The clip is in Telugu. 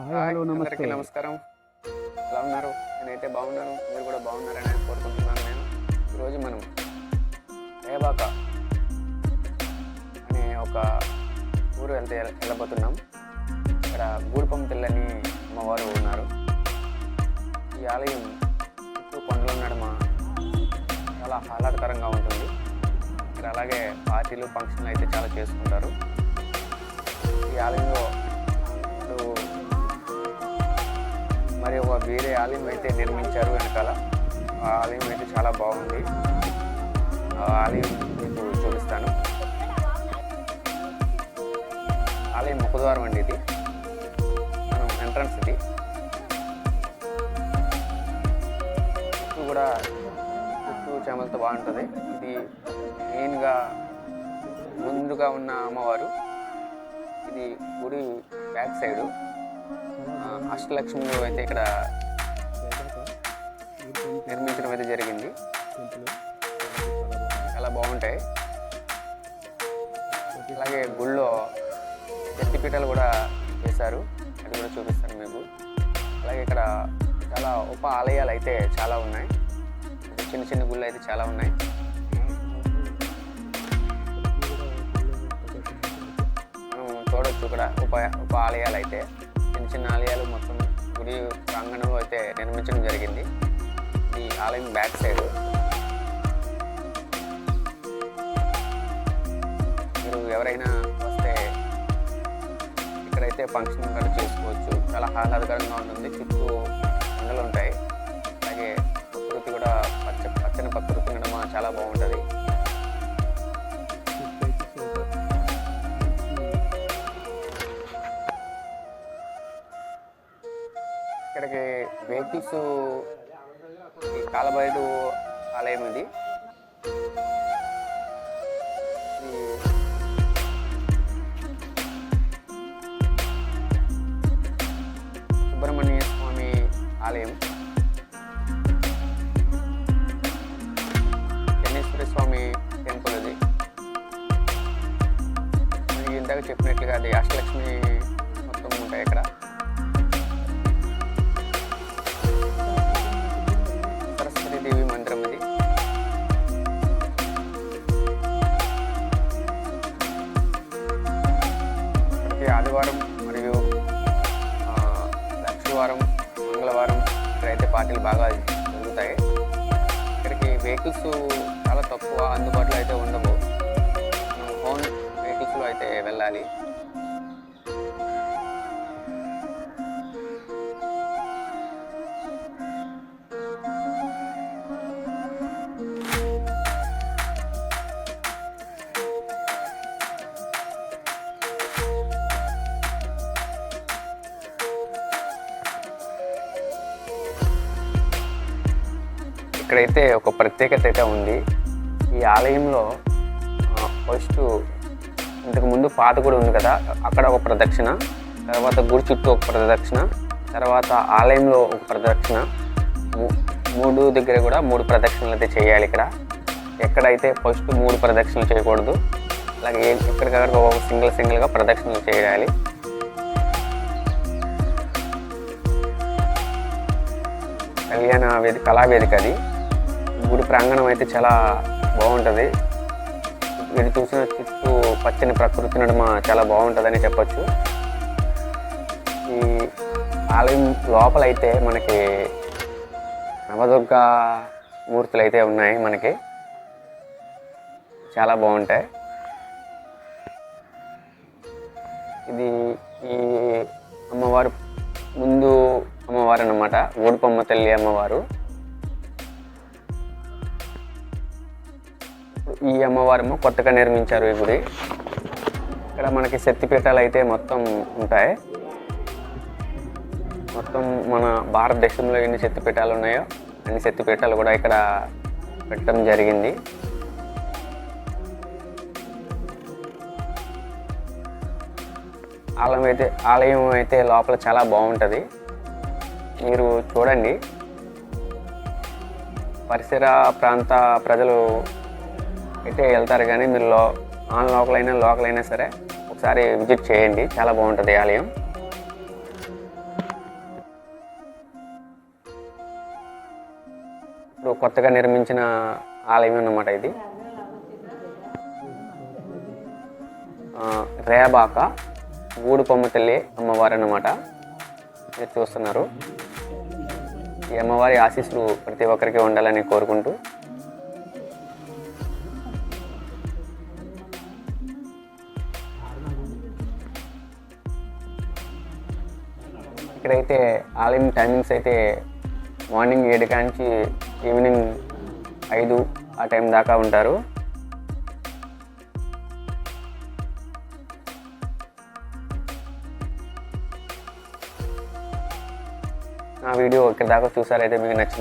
హలో అందరికీ నమస్తే. నమస్కారం. ఎలా ఉన్నారు? నేనైతే బాగున్నాను. మీరు కూడా బాగున్నారని కోరుకుంటున్నాను నేను. ఈరోజు మనం రేబాక అనే ఒక ఊరు వెళ్ళబోతున్నాం. ఇక్కడ గూడుపమ్మ తెల్లని అమ్మవారు ఉన్నారు. ఈ ఆలయం చుట్టూ కొండల నడుమ చాలా ఆహ్లాదకరంగా ఉంటుంది. ఇక్కడ అలాగే పార్టీలు ఫంక్షన్లు అయితే చాలా చేసుకుంటారు. ఈ ఆలయంలో మరి ఒక వేరే ఆలయం అయితే నిర్మించారు వెనకాల. ఆ ఆలయం అయితే చాలా బాగుంది. ఆ ఆలయం మీకు చూపిస్తాను. ఆలయం ముఖద్వారం అండి ఇది. మనం ఎంట్రన్స్ ఇది. చుట్టూ చెమలతో బాగుంటుంది. ఇది మెయిన్గా ముందుగా ఉన్న అమ్మవారు. ఇది గుడి బ్యాక్ సైడు అష్టలక్ష్ములు అయితే ఇక్కడ నిర్మించడం అయితే జరిగింది. చాలా బాగుంటాయి. అలాగే గుళ్ళో శక్తిపీఠాలు కూడా చేశారు. అది కూడా చూపిస్తాను మీకు. అలాగే ఇక్కడ చాలా ఉప ఆలయాలు అయితే చాలా ఉన్నాయి. చిన్న చిన్న గుళ్ళు అయితే చాలా ఉన్నాయి. మనం చూడొచ్చు ఇక్కడ ఉప ఆలయాలు అయితే చిన్న ఆలయాలు మొత్తం గుడి ప్రాంగణంలో అయితే నిర్మించడం జరిగింది. ఈ ఆలయం బ్యాక్ సైడ్ మీరు ఎవరైనా వస్తే ఇక్కడైతే ఫంక్షన్ కూడా చేసుకోవచ్చు. చాలా ఆహ్లాదకరంగా ఉంటుంది. చుట్టూ కొండలు ఉంటాయి. అలాగే ప్రకృతి కూడా పచ్చని ప్రకృతి ఉండడం చాలా బాగుంటుంది. ఇక్కడికి వెహికల్స్ ఈ కాలబైరు ఆలయం ఇది. సుబ్రహ్మణ్య స్వామి ఆలయం, శనేశ్వర స్వామి టెంపుల్ ఇది. ఇందాక చెప్పినట్లుగా అది అష్టలక్ష్మి మొత్తం ఉంటాయి ఇక్కడ. దేవి మందిరం ఇది. ప్రతి ఆదివారం మరియు లక్షవారం, మంగళవారం ఇక్కడైతే పార్టీలు బాగా జరుగుతాయి. ఇక్కడికి వెహికల్స్ చాలా తక్కువ అందుబాటులో అయితే ఉండవు. ఓన్ వెహికల్స్లో అయితే వెళ్ళాలి. ఇక్కడైతే ఒక ప్రత్యేకత అయితే ఉంది. ఈ ఆలయంలో ఫస్ట్ ఇంతకుముందు పాత గుడి ఉంది కదా, అక్కడ ఒక ప్రదక్షిణ, తర్వాత గుడి చుట్టూ ఒక ప్రదక్షిణ, తర్వాత ఆలయంలో ఒక ప్రదక్షిణ, మూడు దగ్గర కూడా 3 ప్రదక్షిణలు అయితే చేయాలి. ఇక్కడ ఎక్కడైతే ఫస్ట్ 3 ప్రదక్షిణలు చేయకూడదు. అలాగే ఎక్కడికక్కడ ఒక సింగిల్గా ప్రదక్షిణలు చేయాలి. కళావేదిక అది. గుడి ప్రాంగణం అయితే చాలా బాగుంటుంది. మీరు చూసిన చుట్టూ పచ్చని ప్రకృతి నడుమ చాలా బాగుంటుందని చెప్పచ్చు. ఈ ఆలయం లోపల అయితే మనకి నవదుర్గా మూర్తులు అయితే ఉన్నాయి. మనకి చాలా బాగుంటాయి. ఇది ఈ అమ్మవారు ముందు అమ్మవారు అన్నమాట, గూడుపమ్మ తల్లి అమ్మవారు. ఈ అమ్మవారేమో కొత్తగా నిర్మించారు ఈ గుడి. ఇక్కడ మనకి శక్తిపీఠాలు అయితే మొత్తం ఉంటాయి. మొత్తం మన భారతదేశంలో ఎన్ని శక్తిపీఠాలు ఉన్నాయో అన్ని శక్తిపీఠాలు కూడా ఇక్కడ పెట్టడం జరిగింది. ఆలయం అయితే లోపల చాలా బాగుంటుంది. మీరు చూడండి. పరిసర ప్రాంత ప్రజలు అయితే వెళ్తారు, కానీ మీరు లోకల్ అయినా సరే ఒకసారి విజిట్ చేయండి. చాలా బాగుంటుంది ఆలయం. ఇప్పుడు కొత్తగా నిర్మించిన ఆలయం అన్నమాట ఇది. రేబాక ఊడుపొమ్మ తల్లి అమ్మవారు అన్నమాట. మీరు చూస్తున్నారు. ఈ అమ్మవారి ఆశీస్సులు ప్రతి ఒక్కరికి ఉండాలని కోరుకుంటూ ఇక్కడైతే ఆలయం టైమింగ్స్ అయితే మార్నింగ్ 7 కాంచి ఈవినింగ్ 5 ఆ టైం దాకా ఉంటారు. నా వీడియో ఇక్కడ దాకా చూసారైతే మీకు నచ్చింది.